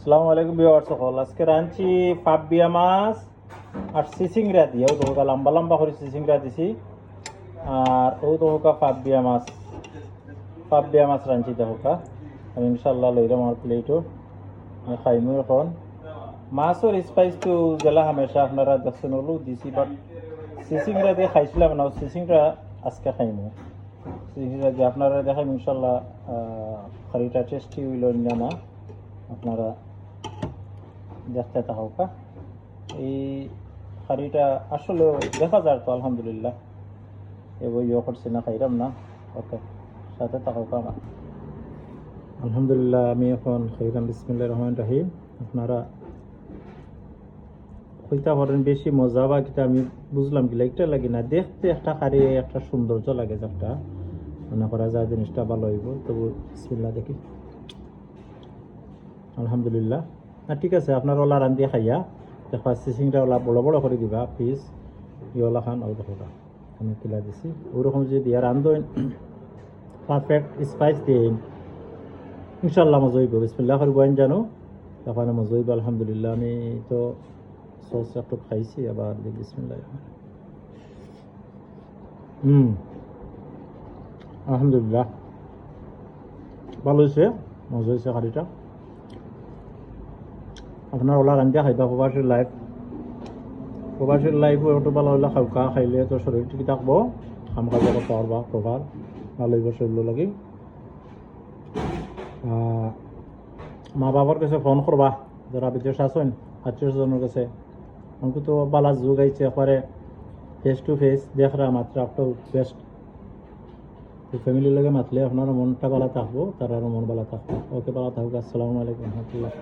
আসসালামু আলাইকুম ভিউয়ার্স সকল। আজকে রাঁধছি পাববিয়া মাছ আর সিসিংরা দিয়ে ও তোকা লম্বা লম্বা করে সিসিংরা দিছি আর ও তোকা পাববিয়া মাছ রাঁধছি তোকা আমি ইনশাল্লাহ লইলাম আমার প্লেটও খাইমু এখন মাছের স্পাইস তো গেলা হামেশা আপনারা দেখছেন হলো দিছি বাট সিসিংরা দিয়ে খাইছিলাম না সিসিংরা আজকে খাইমু সিসিংরা দিয়ে আপনারা দেখাম ইনশাল্লাহ খারিটা টেস্টি হইল না আপনারা দেখতে থাকা এই হাড়িটা আসলে দেখা যায় তো আলহামদুলিল্লাহ এবার ইয়ে করছি না খাইলাম না ওকে সাথে থাকা আমার আলহামদুলিল্লাহ আমি এখন খাইলাম বিসমিল্লাহির রহমানির রহিম আপনারা হইতে পারেন বেশি মজা বা কিটা আমি বুঝলাম কি একটা লাগে না দেখতে একটা হাড়ি একটা সৌন্দর্য লাগে একটা মনে করা যায় জিনিসটা ভালো হইব তবু বিসমিল্লাহ দেখি আলহামদুলিল্লাহ না ঠিক আছে আপনার ওলা রান্ধিয়ে খাইয়া দেখবা সিসিংটা ওলা বড় বড় করে দিবা পিস ইওলা খান ও দেখবা আমি কিলা দিছি ওরকম যদি দিয়া রান্ধেন পারফেক্ট স্পাইস দিয়ে ইনশাল্লাহ মজা হইব বিসমিল্লাহ করে বইন জানো তখন মজা হইব আলহামদুলিল্লাহ আমি তো সস একটু খাইছি আবার বিসমিল্লাহ আলহামদুলিল্লাহ ভালো হয়েছে মজা হয়েছে হাড়িটা আপনার ওলা রান্ধিয়া খাইবা প্রবাসীর লাইফ একটু ভালো হলে খাওয়া খাইলে তো শরীর ঠিক থাকবো খাম কাজ করতে পারবা প্রভাব ভালো হইব শরীর লাগি মা বাবার কাছে ফোন করবা যারা বিদেশ আসেন আত্মীয় স্বজনের কাছে আমাকে তো বালা যুগ আইছে একবারে ফেস টু ফেস দেখরা মাত্র একটা বেস্ট ফ্যামিলির লগে মাতলে আপনার মনটা ভালো থাকবো তার মন ভালো থাকবো ওকে ভালো থাকুক আসসালামু আলাইকুম রহমতুল্লাহ